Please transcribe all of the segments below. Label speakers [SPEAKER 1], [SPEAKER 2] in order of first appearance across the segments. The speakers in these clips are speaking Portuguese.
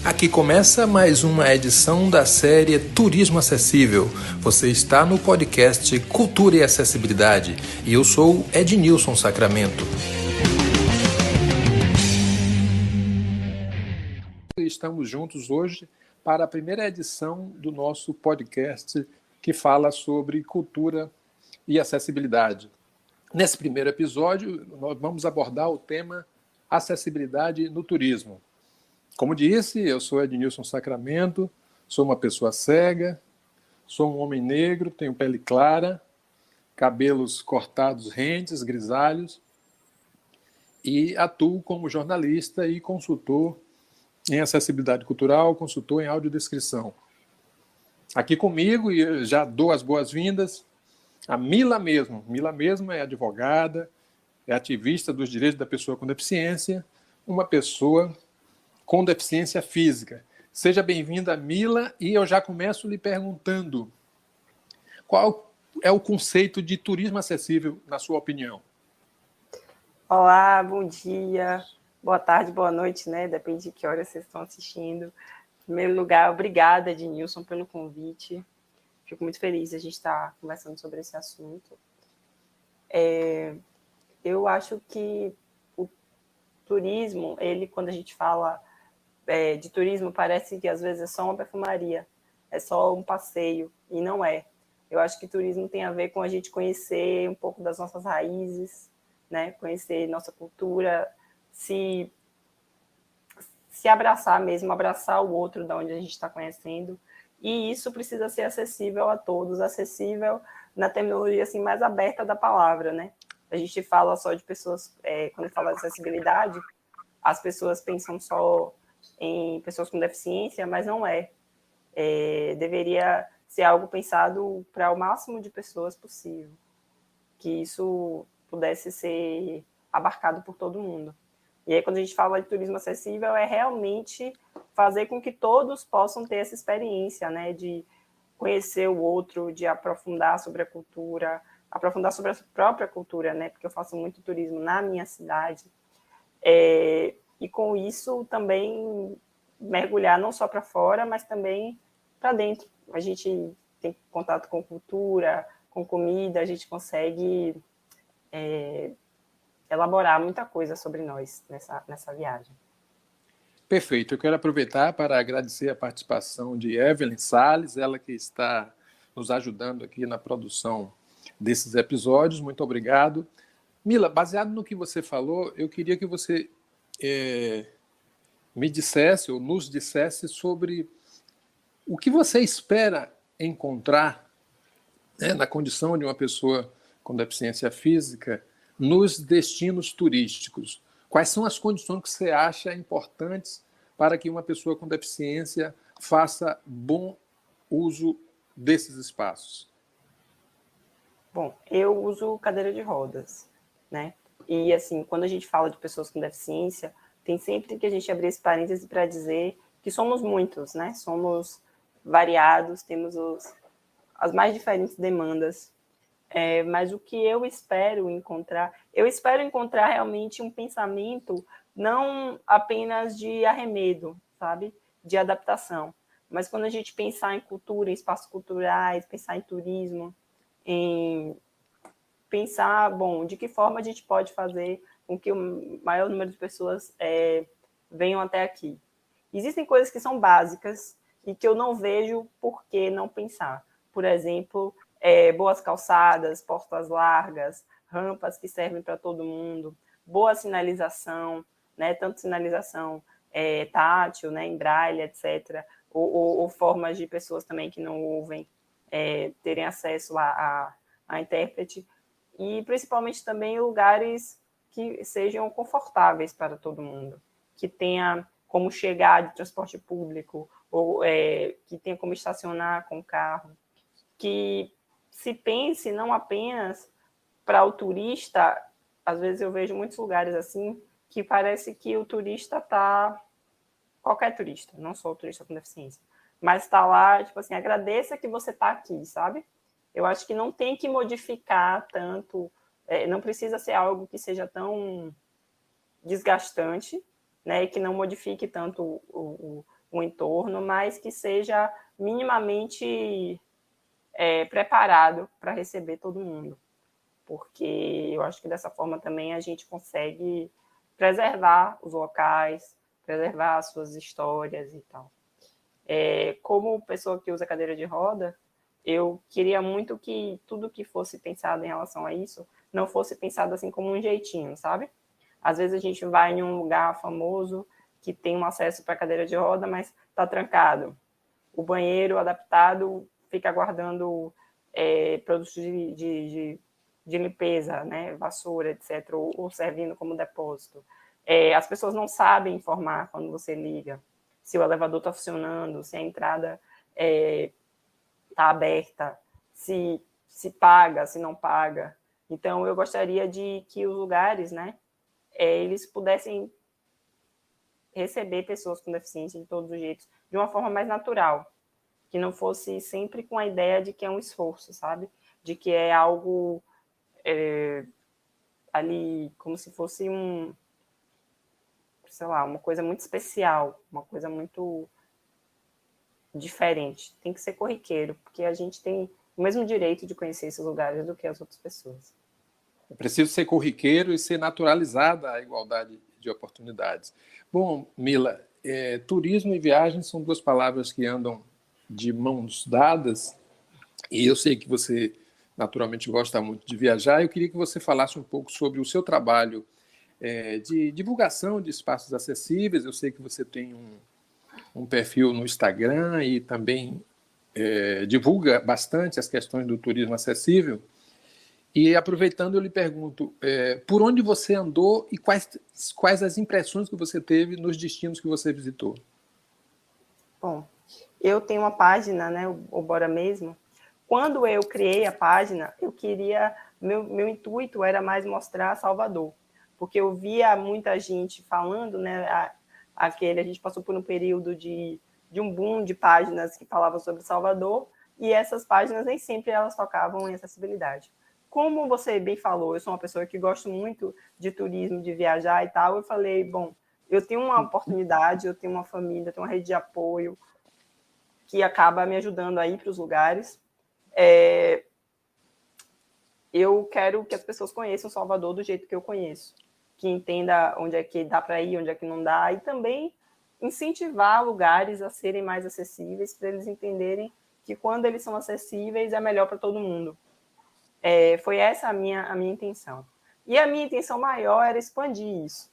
[SPEAKER 1] Aqui começa mais uma edição da série Turismo Acessível. Você está no podcast Cultura e Acessibilidade e eu sou Ednilson Sacramento. Estamos juntos hoje para a primeira edição do nosso podcast que fala sobre cultura e acessibilidade. Nesse primeiro episódio, nós vamos abordar o tema acessibilidade no turismo. Como disse, eu sou Ednilson Sacramento, sou uma pessoa cega, sou um homem negro, tenho pele clara, cabelos cortados rentes, grisalhos, e atuo como jornalista e consultor em acessibilidade cultural, consultor em audiodescrição. Aqui comigo, e já dou as boas-vindas, a Mila mesmo. Mila mesmo é advogada, é ativista dos direitos da pessoa com deficiência, uma pessoa com deficiência física. Seja bem-vinda, Mila, e eu já começo lhe perguntando qual é o conceito de turismo acessível, na sua opinião?
[SPEAKER 2] Olá, bom dia, boa tarde, boa noite, né? Depende de que hora vocês estão assistindo. Em primeiro lugar, obrigada, Ednilson, pelo convite. Fico muito feliz de a gente estar conversando sobre esse assunto. Eu acho que o turismo, quando a gente fala de turismo, parece que às vezes é só uma perfumaria, é só um passeio, e não é. Eu acho que turismo tem a ver com a gente conhecer um pouco das nossas raízes, né? Conhecer nossa cultura, se abraçar mesmo, abraçar o outro da onde a gente está conhecendo, e isso precisa ser acessível a todos, acessível na terminologia assim, mais aberta da palavra, né? A gente fala só de pessoas, quando fala de acessibilidade, as pessoas pensam só em pessoas com deficiência, mas não é. Deveria ser algo pensado para o máximo de pessoas possível, que isso pudesse ser abarcado por todo mundo. E aí, quando a gente fala de turismo acessível, é realmente fazer com que todos possam ter essa experiência, né, de conhecer o outro, de aprofundar sobre a cultura, aprofundar sobre a própria cultura, né, porque eu faço muito turismo na minha cidade, e com isso também mergulhar não só para fora, mas também para dentro. A gente tem contato com cultura, com comida, a gente consegue elaborar muita coisa sobre nós nessa viagem.
[SPEAKER 1] Perfeito. Eu quero aproveitar para agradecer a participação de Evelyn Salles, ela que está nos ajudando aqui na produção desses episódios. Muito obrigado. Mila, baseado no que você falou, eu queria que você me dissesse ou nos dissesse sobre o que você espera encontrar, né, na condição de uma pessoa com deficiência física nos destinos turísticos. Quais são as condições que você acha importantes para que uma pessoa com deficiência faça bom uso desses espaços?
[SPEAKER 2] Bom, eu uso cadeira de rodas, né? E, assim, quando a gente fala de pessoas com deficiência, tem sempre que a gente abrir esse parêntese para dizer que somos muitos, né? Somos variados, temos as mais diferentes demandas. Mas o que eu espero encontrar realmente um pensamento não apenas de arremedo, sabe? De adaptação. Mas quando a gente pensar em cultura, em espaços culturais, pensar em turismo, em pensar, bom, de que forma a gente pode fazer com que o maior número de pessoas venham até aqui. Existem coisas que são básicas e que eu não vejo por que não pensar. Por exemplo, boas calçadas, portas largas, rampas que servem para todo mundo, boa sinalização, né, tanto sinalização tátil, né, em braille, etc., ou formas de pessoas também que não ouvem terem acesso a intérprete, e principalmente também lugares que sejam confortáveis para todo mundo, que tenha como chegar de transporte público, ou que tenha como estacionar com o carro, que se pense não apenas para o turista. Às vezes eu vejo muitos lugares assim, que parece que o turista está... Qualquer turista, não só o turista com deficiência, mas está lá, tipo assim, agradeça que você está aqui, sabe? Eu acho que não tem que modificar tanto, não precisa ser algo que seja tão desgastante, né, e que não modifique tanto o entorno, mas que seja minimamente preparado para receber todo mundo. Porque eu acho que dessa forma também a gente consegue preservar os locais, preservar as suas histórias e tal. Como pessoa que usa cadeira de roda, eu queria muito que tudo que fosse pensado em relação a isso não fosse pensado assim como um jeitinho, sabe? Às vezes a gente vai em um lugar famoso que tem um acesso para cadeira de roda, mas está trancado. O banheiro adaptado fica guardando produtos de limpeza, né? Vassoura, etc., ou servindo como depósito. As pessoas não sabem informar quando você liga se o elevador está funcionando, se a entrada está aberta, se paga, se não paga. Então, eu gostaria de que os lugares, né, eles pudessem receber pessoas com deficiência de todos os jeitos, de uma forma mais natural, que não fosse sempre com a ideia de que é um esforço, sabe? De que é algo ali, como se fosse sei lá, uma coisa muito especial, uma coisa muito diferente. Tem que ser corriqueiro, porque a gente tem o mesmo direito de conhecer esses lugares do que as outras pessoas.
[SPEAKER 1] É preciso ser corriqueiro e ser naturalizada a igualdade de oportunidades. Bom, Mila, turismo e viagem são duas palavras que andam de mãos dadas, e eu sei que você naturalmente gosta muito de viajar. Eu queria que você falasse um pouco sobre o seu trabalho de divulgação de espaços acessíveis. Eu sei que você tem um perfil no Instagram e também divulga bastante as questões do turismo acessível. E aproveitando, eu lhe pergunto, por onde você andou e quais as impressões que você teve nos destinos que você visitou?
[SPEAKER 2] Bom, eu tenho uma página, né, o Bora Mesmo. Quando eu criei a página, eu queria, meu intuito era mais mostrar Salvador, porque eu via muita gente falando, né, a gente passou por um período de um boom de páginas que falavam sobre Salvador, e essas páginas nem sempre elas tocavam em acessibilidade. Como você bem falou, eu sou uma pessoa que gosto muito de turismo, de viajar e tal, eu falei, bom, eu tenho uma oportunidade, eu tenho uma família, eu tenho uma rede de apoio que acaba me ajudando a ir para os lugares. Eu quero que as pessoas conheçam Salvador do jeito que eu conheço, que entenda onde é que dá para ir, onde é que não dá, e também incentivar lugares a serem mais acessíveis, para eles entenderem que quando eles são acessíveis é melhor para todo mundo. Foi essa a minha intenção. E a minha intenção maior era expandir isso.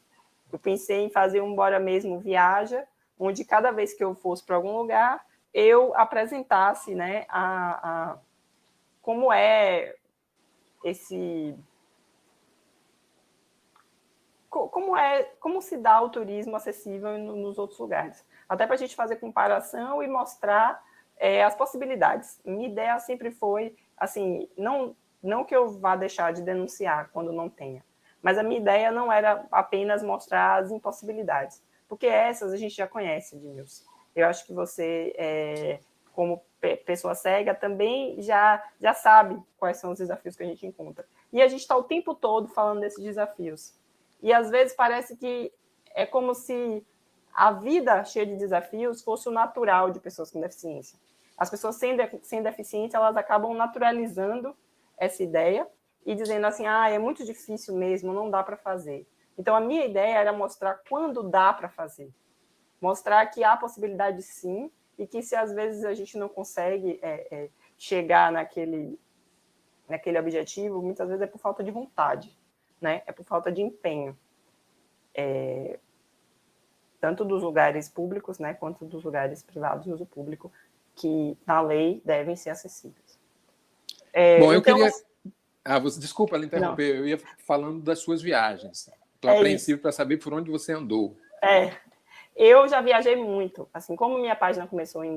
[SPEAKER 2] Eu pensei em fazer um Bora Mesmo Viaja, onde cada vez que eu fosse para algum lugar, eu apresentasse, né, como é esse... Como se dá o turismo acessível nos outros lugares. Até para a gente fazer comparação e mostrar as possibilidades. Minha ideia sempre foi, assim, não que eu vá deixar de denunciar quando não tenha, mas a minha ideia não era apenas mostrar as impossibilidades, porque essas a gente já conhece, Edmilson. Eu acho que você, como pessoa cega, também já sabe quais são os desafios que a gente encontra. E a gente está o tempo todo falando desses desafios. E às vezes parece que é como se a vida cheia de desafios fosse o natural de pessoas com deficiência. As pessoas sem deficiência, elas acabam naturalizando essa ideia e dizendo assim, é muito difícil mesmo, não dá para fazer. Então, a minha ideia era mostrar quando dá para fazer. Mostrar que há possibilidade sim, e que se às vezes a gente não consegue chegar naquele objetivo, muitas vezes é por falta de vontade, né? É por falta de empenho. Tanto dos lugares públicos, né, quanto dos lugares privados de uso público, que, na lei, devem ser acessíveis.
[SPEAKER 1] Bom, eu queria... desculpa lhe interromper, eu ia falando das suas viagens. Estou apreensivo para saber por onde você andou.
[SPEAKER 2] Eu já viajei muito. Assim, como minha página começou em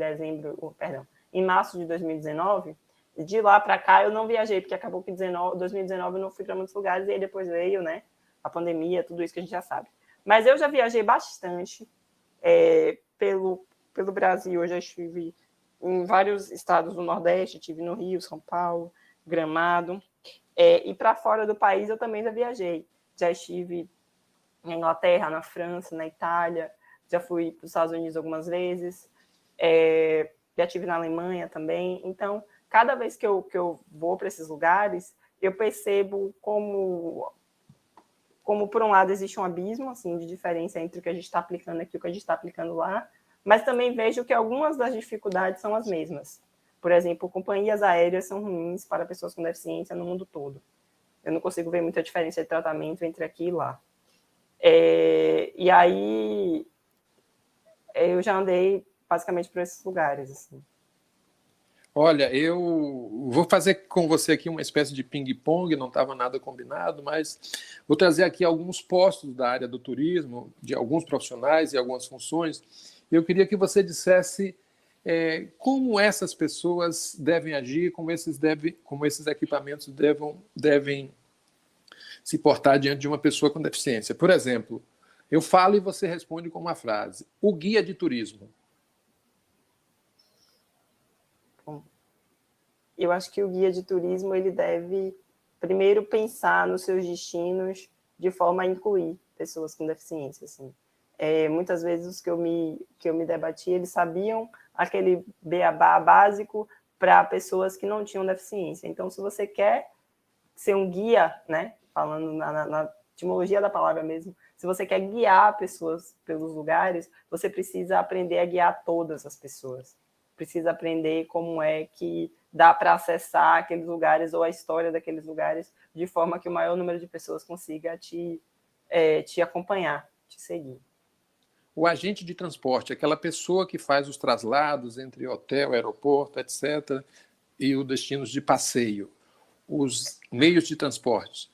[SPEAKER 2] em março de 2019, de lá para cá eu não viajei, porque acabou que em 2019 eu não fui para muitos lugares, e aí depois veio, né, a pandemia, tudo isso que a gente já sabe. Mas eu já viajei bastante pelo Brasil. Eu já estive em vários estados do Nordeste, estive no Rio, São Paulo, Gramado. E para fora do país eu também já viajei. Já estive na Inglaterra, na França, na Itália. já fui para os Estados Unidos algumas vezes, já estive na Alemanha também. Então, cada vez que eu vou para esses lugares, eu percebo como, por um lado, existe um abismo assim, de diferença entre o que a gente está aplicando aqui e o que a gente está aplicando lá, mas também vejo que algumas das dificuldades são as mesmas. Por exemplo, companhias aéreas são ruins para pessoas com deficiência no mundo todo. Eu não consigo ver muita diferença de tratamento entre aqui e lá. E aí, eu já andei basicamente por esses lugares. Assim.
[SPEAKER 1] Olha, eu vou fazer com você aqui uma espécie de ping-pong, não estava nada combinado, mas vou trazer aqui alguns postos da área do turismo, de alguns profissionais e algumas funções. Eu queria que você dissesse como essas pessoas devem agir, como esses equipamentos devem se portar diante de uma pessoa com deficiência. Por exemplo, eu falo e você responde com uma frase. O guia de turismo.
[SPEAKER 2] Bom, eu acho que o guia de turismo ele deve primeiro pensar nos seus destinos de forma a incluir pessoas com deficiência. Assim. Muitas vezes os que eu me debati, eles sabiam aquele beabá básico para pessoas que não tinham deficiência. Então, se você quer ser um guia, né, falando na etimologia da palavra mesmo, se você quer guiar pessoas pelos lugares, você precisa aprender a guiar todas as pessoas. Precisa aprender como é que dá para acessar aqueles lugares ou a história daqueles lugares de forma que o maior número de pessoas consiga te acompanhar, te seguir.
[SPEAKER 1] O agente de transporte, aquela pessoa que faz os traslados entre hotel, aeroporto, etc., e os destinos de passeio, os meios de transporte.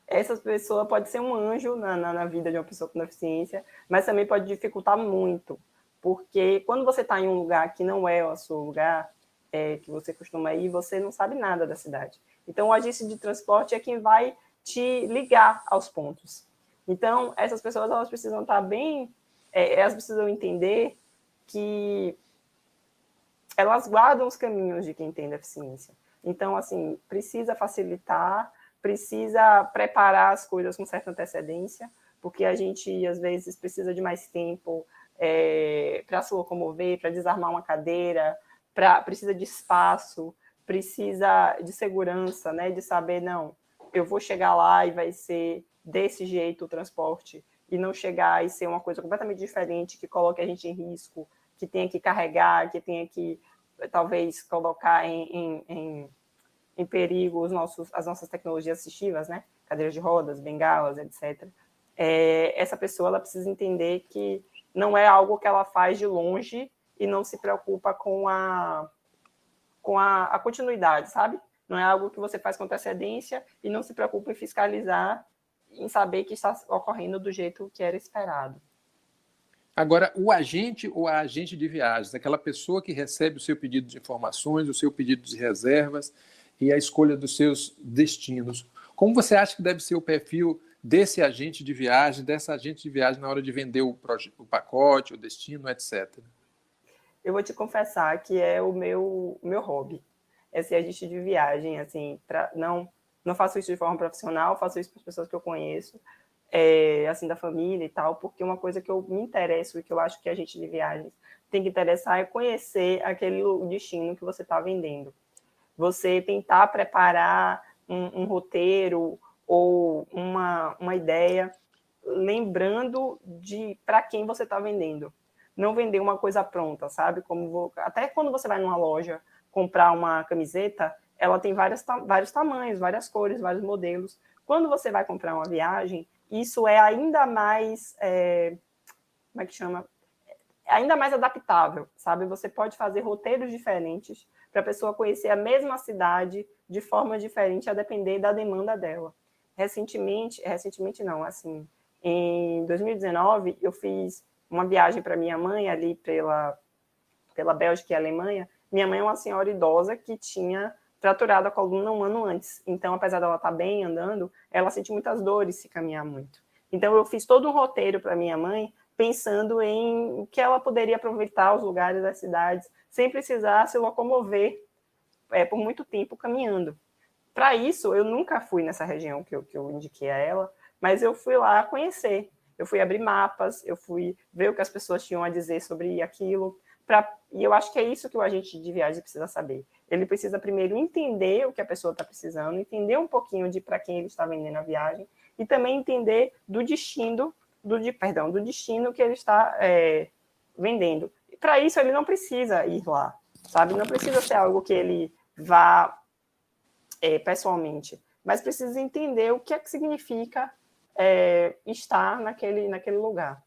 [SPEAKER 2] Essa pessoa pode ser um anjo na vida de uma pessoa com deficiência, mas também pode dificultar muito, porque quando você está em um lugar que não é o seu lugar, que você costuma ir, você não sabe nada da cidade. Então, o agente de transporte é quem vai te ligar aos pontos. Então, essas pessoas elas precisam estar bem... elas precisam entender que elas guardam os caminhos de quem tem deficiência. Então, assim, precisa facilitar, precisa preparar as coisas com certa antecedência, porque a gente, às vezes, precisa de mais tempo para se locomover, para desarmar uma cadeira, precisa de espaço, precisa de segurança, né? De saber, não, eu vou chegar lá e vai ser desse jeito o transporte, e não chegar e ser uma coisa completamente diferente, que coloque a gente em risco, que tenha que carregar, que tenha que, talvez, colocar em perigo as nossas tecnologias assistivas, né? Cadeiras de rodas, bengalas, etc. Essa pessoa ela precisa entender que não é algo que ela faz de longe e não se preocupa com a continuidade, sabe? Não é algo que você faz com antecedência e não se preocupa em fiscalizar, em saber que está ocorrendo do jeito que era esperado.
[SPEAKER 1] Agora, o agente ou a agente de viagens, aquela pessoa que recebe o seu pedido de informações, o seu pedido de reservas e a escolha dos seus destinos. Como você acha que deve ser o perfil desse agente de viagem, dessa agente de viagem na hora de vender o pacote, o destino, etc.?
[SPEAKER 2] Eu vou te confessar que é o meu hobby. É ser agente de viagem, assim, não faço isso de forma profissional, faço isso para as pessoas que eu conheço, assim, da família e tal, porque uma coisa que eu me interesso e que eu acho que a gente de viagens tem que interessar é conhecer aquele destino que você está vendendo. Você tentar preparar um roteiro ou uma ideia, lembrando de para quem você está vendendo. Não vender uma coisa pronta, sabe? Até quando você vai numa loja comprar uma camiseta, ela tem vários tamanhos, várias cores, vários modelos. Quando você vai comprar uma viagem, isso é ainda mais, como é que chama? Ainda mais adaptável, sabe? Você pode fazer roteiros diferentes para a pessoa conhecer a mesma cidade de forma diferente, a depender da demanda dela. Recentemente não, assim, em 2019, eu fiz uma viagem para minha mãe ali pela Bélgica e Alemanha. Minha mãe é uma senhora idosa que tinha fraturado a coluna um ano antes. Então, apesar dela estar bem andando, ela sente muitas dores se caminhar muito. Então, eu fiz todo um roteiro para minha mãe, pensando em que ela poderia aproveitar os lugares das cidades sem precisar se locomover por muito tempo caminhando. Para isso, eu nunca fui nessa região que eu indiquei a ela, mas eu fui lá conhecer. eu fui abrir mapas, eu fui ver o que as pessoas tinham a dizer sobre aquilo. E eu acho que é isso que o agente de viagem precisa saber. Ele precisa primeiro entender o que a pessoa está precisando, entender um pouquinho de para quem ele está vendendo a viagem e também entender do destino que ele está vendendo. Para isso, ele não precisa ir lá, sabe? Não precisa ser algo que ele vá pessoalmente, mas precisa entender o que é que significa estar naquele lugar.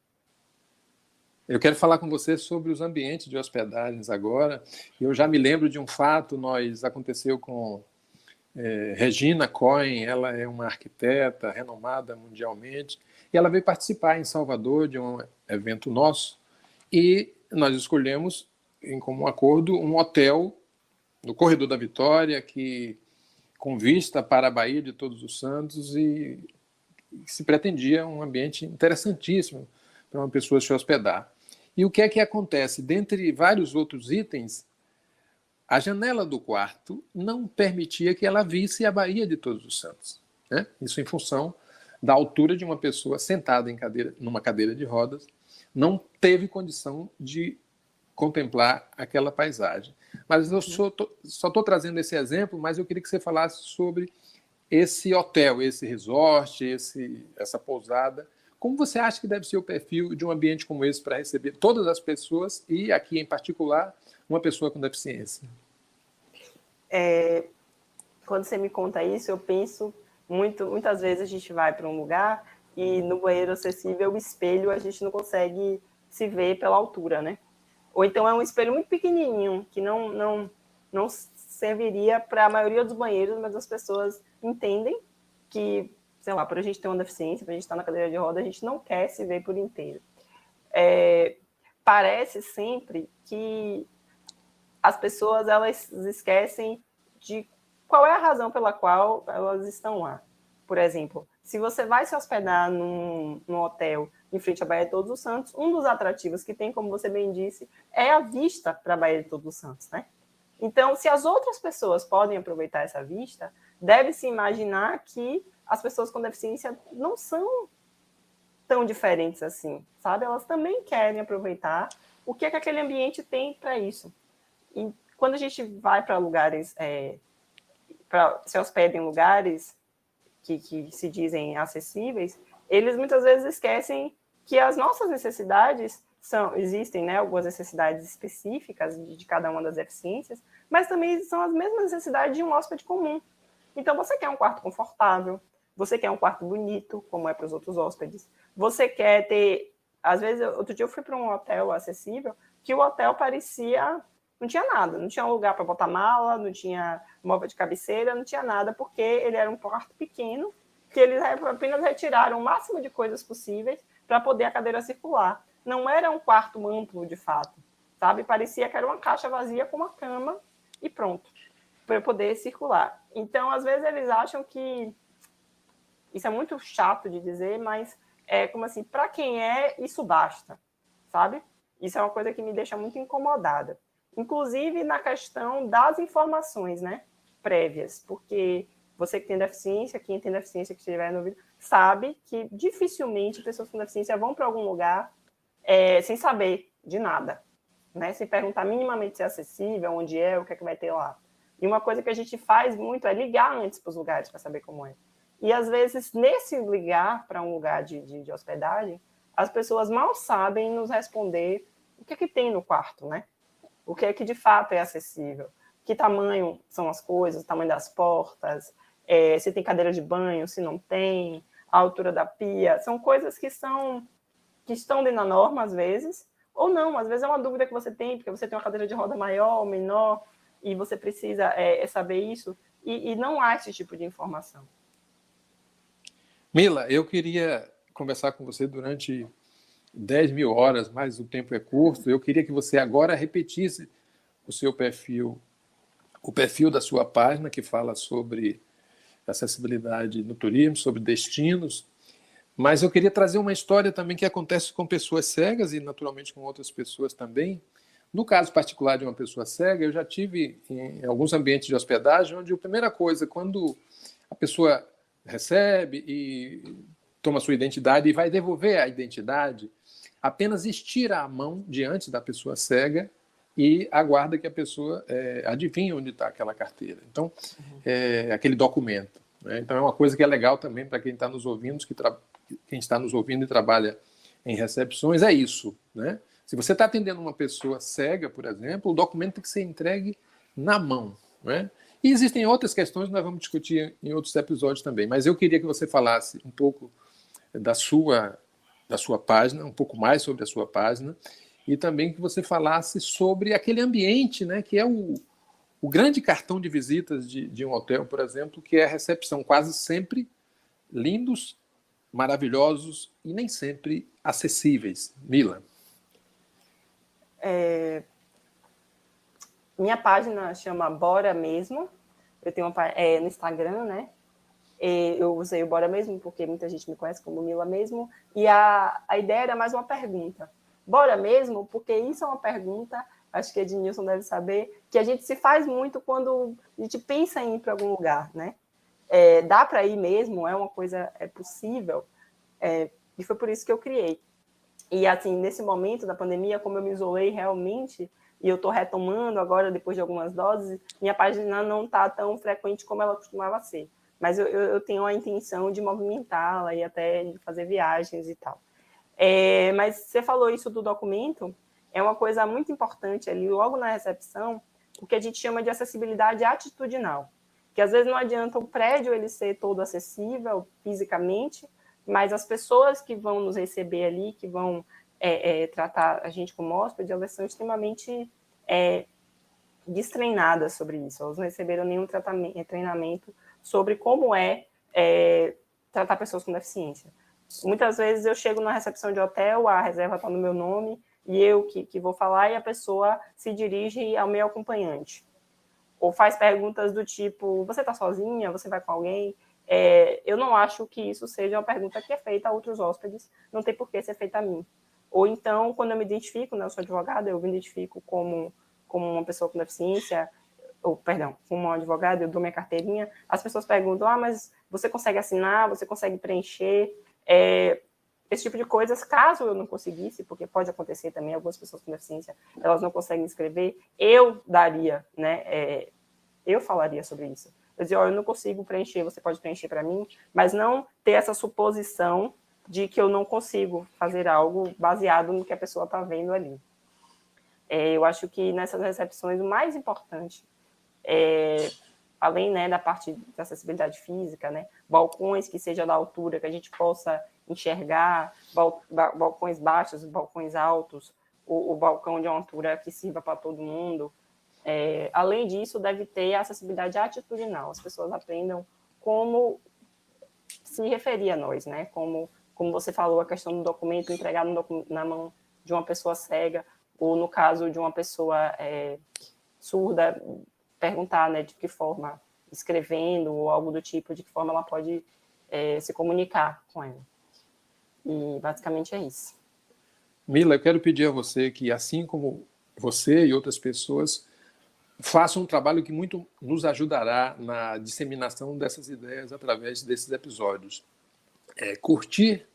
[SPEAKER 1] Eu quero falar com você sobre os ambientes de hospedagens agora. Eu já me lembro de um fato, aconteceu com Regina Cohen, ela é uma arquiteta renomada mundialmente, e ela veio participar em Salvador de um evento nosso, e nós escolhemos, em comum acordo, um hotel no Corredor da Vitória, com vista para a Baía de Todos os Santos, e se pretendia um ambiente interessantíssimo para uma pessoa se hospedar. E o que é que acontece? Dentre vários outros itens, a janela do quarto não permitia que ela visse a Baía de Todos os Santos, né? Isso em função da altura de uma pessoa sentada numa cadeira de rodas, não teve condição de contemplar aquela paisagem. Mas eu só estou trazendo esse exemplo, mas eu queria que você falasse sobre esse hotel, esse resort, essa pousada. Como você acha que deve ser o perfil de um ambiente como esse para receber todas as pessoas e, aqui em particular, uma pessoa com deficiência?
[SPEAKER 2] Quando você me conta isso, eu penso muitas vezes a gente vai para um lugar e no banheiro acessível, o espelho, a gente não consegue se ver pela altura, né? Ou então é um espelho muito pequenininho, que não serviria para a maioria dos banheiros, mas as pessoas entendem que, sei lá, por a gente ter uma deficiência, para a gente estar na cadeira de roda, a gente não quer se ver por inteiro. Parece sempre que as pessoas elas esquecem de qual é a razão pela qual elas estão lá. Por exemplo, se você vai se hospedar num hotel em frente à Baía de Todos os Santos, um dos atrativos que tem, como você bem disse, é a vista para a Baía de Todos os Santos, né? Então, se as outras pessoas podem aproveitar essa vista, deve-se imaginar que as pessoas com deficiência não são tão diferentes assim, sabe? Elas também querem aproveitar o que é que aquele ambiente tem para isso. E quando a gente vai para lugares, se hospeda em lugares que se dizem acessíveis, eles muitas vezes esquecem que as nossas necessidades existem, né, algumas necessidades específicas de cada uma das deficiências, mas também são as mesmas necessidades de um hóspede comum. Então, você quer um quarto confortável, você quer um quarto bonito, como é para os outros hóspedes, você quer ter... Às vezes, outro dia eu fui para um hotel acessível, que o hotel parecia... Não tinha nada, não tinha um lugar para botar mala, não tinha móvel de cabeceira, não tinha nada, porque ele era um quarto pequeno, que eles apenas retiraram o máximo de coisas possíveis para poder a cadeira circular. Não era um quarto amplo, de fato, sabe? Parecia que era uma caixa vazia com uma cama e pronto, para poder circular. Então, às vezes, eles acham que... Isso é muito chato de dizer, mas é como assim, para quem isso basta, sabe? Isso é uma coisa que me deixa muito incomodada. Inclusive na questão das informações, né, prévias, porque você que tem deficiência, quem tem deficiência que estiver no vídeo, sabe que dificilmente pessoas com deficiência vão para algum lugar sem saber de nada, né, sem perguntar minimamente se é acessível, onde é, o que é que vai ter lá. E uma coisa que a gente faz muito é ligar antes para os lugares para saber como é. E às vezes, nesse ligar para um lugar de hospedagem, as pessoas mal sabem nos responder o que é que tem no quarto, né? O que é que de fato é acessível, que tamanho são as coisas, o tamanho das portas, se tem cadeira de banho, se não tem, a altura da pia, são coisas que estão dentro da norma às vezes, ou não, às vezes é uma dúvida que você tem, porque você tem uma cadeira de roda maior ou menor, e você precisa saber isso, e não há esse tipo de informação.
[SPEAKER 1] Mila, eu queria conversar com você durante 10.000 horas, mas o tempo é curto. Eu queria que você agora repetisse o seu perfil, o perfil da sua página, que fala sobre acessibilidade no turismo, sobre destinos. Mas eu queria trazer uma história também que acontece com pessoas cegas e, naturalmente, com outras pessoas também. No caso particular de uma pessoa cega, eu já tive em alguns ambientes de hospedagem onde a primeira coisa, quando a pessoa recebe e toma sua identidade e vai devolver a identidade, apenas estira a mão diante da pessoa cega e aguarda que a pessoa adivinhe onde está aquela carteira. Então, aquele documento. Né? Então, é uma coisa que é legal também para quem está nos ouvindo, quem está nos ouvindo e trabalha em recepções, é isso. Né? Se você está atendendo uma pessoa cega, por exemplo, o documento tem que ser entregue na mão. Né? E existem outras questões que nós vamos discutir em outros episódios também, mas eu queria que você falasse um pouco da sua página, um pouco mais sobre a sua página, e também que você falasse sobre aquele ambiente, né, que é o grande cartão de visitas de um hotel, por exemplo, que é a recepção, quase sempre lindos, maravilhosos e nem sempre acessíveis. Mila.
[SPEAKER 2] Minha página chama Bora Mesmo. Eu tenho no Instagram, né? Eu usei o Bora Mesmo porque muita gente me conhece como Mila Mesmo. E a ideia era mais uma pergunta. Bora mesmo? Porque isso é uma pergunta, acho que a Ednilson deve saber, que a gente se faz muito quando a gente pensa em ir para algum lugar, né? Dá para ir mesmo? É uma coisa, é possível? E foi por isso que eu criei. E, assim, nesse momento da pandemia, como eu me isolei realmente, e eu estou retomando agora, depois de algumas doses, minha página não está tão frequente como ela costumava ser. Mas eu tenho a intenção de movimentá-la e até de fazer viagens e tal. Mas você falou isso do documento, é uma coisa muito importante ali, logo na recepção, o que a gente chama de acessibilidade atitudinal. Que às vezes não adianta o prédio ele ser todo acessível fisicamente, mas as pessoas que vão nos receber ali, que vão tratar a gente como hóspede, elas são extremamente destreinadas sobre isso. Elas não receberam nenhum treinamento sobre como tratar pessoas com deficiência. Muitas vezes eu chego na recepção de hotel, a reserva está no meu nome, e eu que vou falar, e a pessoa se dirige ao meu acompanhante. Ou faz perguntas do tipo, você está sozinha? Você vai com alguém? Eu não acho que isso seja uma pergunta que é feita a outros hóspedes, não tem por que ser feita a mim. Ou então, quando eu me identifico, né, eu sou advogada, eu me identifico como uma pessoa com deficiência, como uma advogada, eu dou minha carteirinha, as pessoas perguntam, mas você consegue assinar, você consegue preencher? Esse tipo de coisas, caso eu não conseguisse, porque pode acontecer também, algumas pessoas com deficiência, elas não conseguem escrever, eu daria, né, eu falaria sobre isso. Eu dizia, eu não consigo preencher, você pode preencher para mim, mas não ter essa suposição de que eu não consigo fazer algo baseado no que a pessoa está vendo ali. Eu acho que nessas recepções o mais importante, além, né, da parte da acessibilidade física, né, balcões que seja da altura, que a gente possa enxergar, balcões baixos, balcões altos, o balcão de uma altura que sirva para todo mundo. Além disso, deve ter a acessibilidade atitudinal. As pessoas aprendam como se referir a nós, né? Como você falou, a questão do documento, entregar na mão de uma pessoa cega, ou no caso de uma pessoa surda, perguntar, né, de que forma, escrevendo ou algo do tipo, de que forma ela pode se comunicar com ela. E basicamente é isso.
[SPEAKER 1] Mila, eu quero pedir a você que, assim como você e outras pessoas, façam um trabalho que muito nos ajudará na disseminação dessas ideias através desses episódios. Curtir,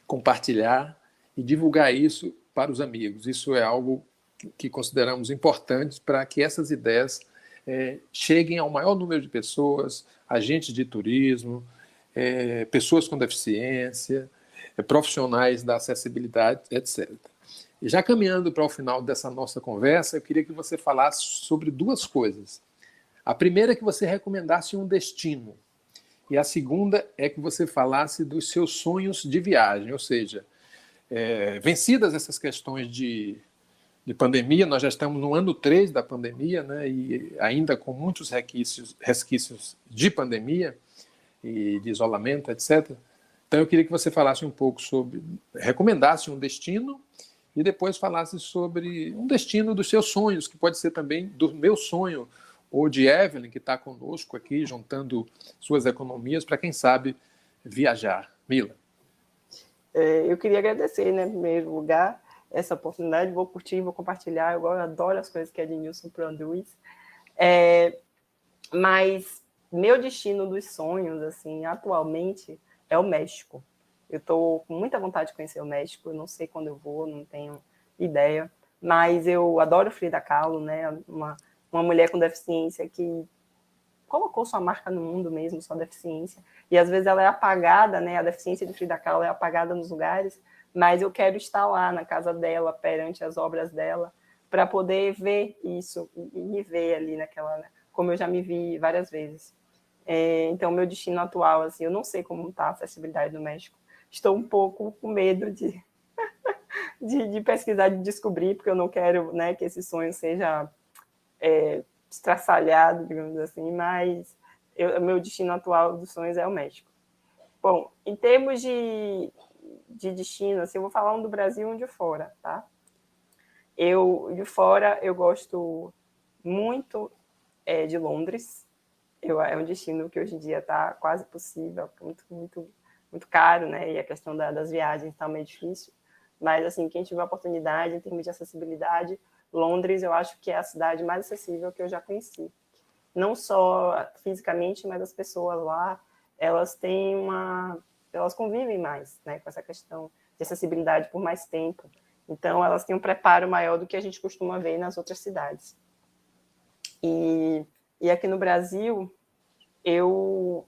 [SPEAKER 1] compartilhar e divulgar isso para os amigos. Isso é algo que consideramos importante para que essas ideias cheguem ao maior número de pessoas, agentes de turismo, pessoas com deficiência, profissionais da acessibilidade, etc. E já caminhando para o final dessa nossa conversa, eu queria que você falasse sobre duas coisas. A primeira é que você recomendasse um destino. E a segunda é que você falasse dos seus sonhos de viagem, ou seja, vencidas essas questões de pandemia, nós já estamos no ano 3 da pandemia, né, e ainda com muitos resquícios de pandemia e de isolamento, etc. Então eu queria que você falasse um pouco sobre, recomendasse um destino e depois falasse sobre um destino dos seus sonhos, que pode ser também do meu sonho, ou de Evelyn, que está conosco aqui, juntando suas economias para, quem sabe, viajar. Mila.
[SPEAKER 2] Eu queria agradecer, né, em primeiro lugar, essa oportunidade. Vou curtir, vou compartilhar. Eu adoro as coisas que a Ednilson produz. Mas meu destino dos sonhos, assim, atualmente, é o México. Eu estou com muita vontade de conhecer o México, eu não sei quando eu vou, não tenho ideia, mas eu adoro Frida Kahlo, né? Uma mulher com deficiência que colocou sua marca no mundo mesmo, sua deficiência, e às vezes ela é apagada, né? A deficiência de Frida Kahlo é apagada nos lugares, mas eu quero estar lá na casa dela, perante as obras dela, para poder ver isso e me ver ali naquela, né? Como eu já me vi várias vezes. Então, meu destino atual, assim, eu não sei como está a acessibilidade no México. Estou um pouco com medo de pesquisar, de descobrir, porque eu não quero, né, que esse sonho seja estraçalhado, digamos assim, mas meu destino atual dos sonhos é o México. Bom, em termos de destino, assim, eu vou falar um do Brasil e um de fora, tá? De fora, eu gosto muito de Londres. É um destino que hoje em dia está quase possível, muito, muito, muito caro, né? E a questão das viagens está meio difícil. Mas, assim, quem tiver oportunidade, em termos de acessibilidade, Londres, eu acho que é a cidade mais acessível que eu já conheci. Não só fisicamente, mas as pessoas lá, elas convivem mais, né, com essa questão de acessibilidade por mais tempo. Então, elas têm um preparo maior do que a gente costuma ver nas outras cidades. E aqui no Brasil, eu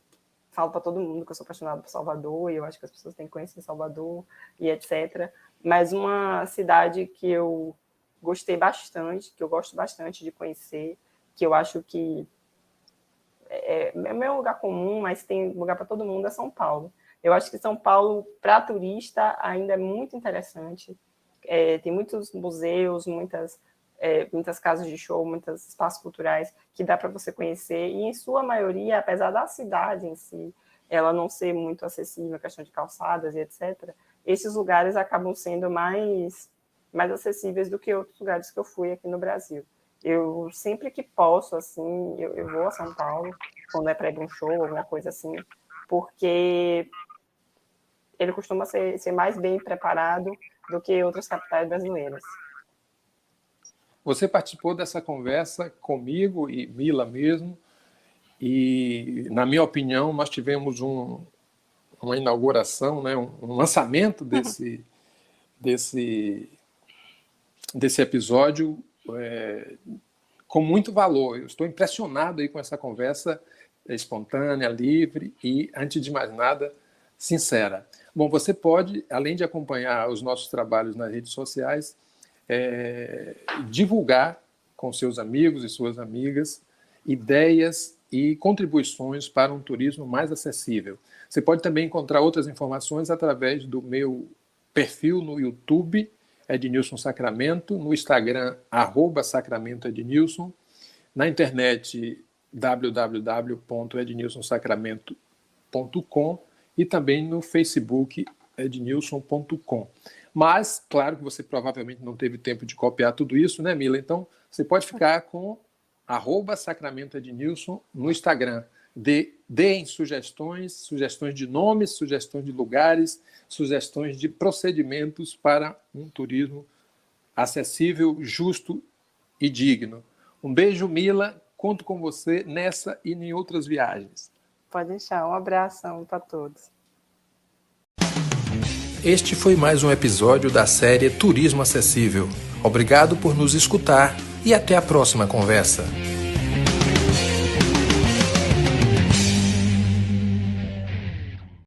[SPEAKER 2] falo para todo mundo que eu sou apaixonada por Salvador, e eu acho que as pessoas têm que conhecer Salvador, e etc. Mas uma cidade que eu gostei bastante, que eu gosto bastante de conhecer, que eu acho que é meu lugar comum, mas tem lugar para todo mundo, é São Paulo. Eu acho que São Paulo, para turista, ainda é muito interessante. Tem muitos museus, muitas casas de show, muitos espaços culturais que dá para você conhecer. E, em sua maioria, apesar da cidade em si, ela não ser muito acessível, a questão de calçadas e etc., esses lugares acabam sendo mais acessíveis do que outros lugares que eu fui aqui no Brasil. Eu, sempre que posso, assim, eu vou a São Paulo, quando é para ir para um show, alguma coisa assim, porque ele costuma ser mais bem preparado do que outras capitais brasileiras.
[SPEAKER 1] Você participou dessa conversa comigo e Mila mesmo, e, na minha opinião, nós tivemos uma inauguração, né, um lançamento desse episódio com muito valor. Eu estou impressionado aí com essa conversa espontânea, livre e, antes de mais nada, sincera. Bom, você pode, além de acompanhar os nossos trabalhos nas redes sociais, divulgar com seus amigos e suas amigas ideias e contribuições para um turismo mais acessível. Você pode também encontrar outras informações através do meu perfil no YouTube, Ednilson Sacramento, no Instagram, @SacramentoEdnilson, na internet www.ednilsonsacramento.com e também no Facebook ednilson.com. Mas, claro que você provavelmente não teve tempo de copiar tudo isso, né, Mila? Então, você pode ficar com @SacramentoEdnilson no Instagram. Deem sugestões de nomes, sugestões de lugares, sugestões de procedimentos para um turismo acessível, justo e digno. Um beijo, Mila. Conto com você nessa e em outras viagens.
[SPEAKER 2] Pode deixar. Um abração para todos.
[SPEAKER 3] Este foi mais um episódio da série Turismo Acessível. Obrigado por nos escutar e até a próxima conversa.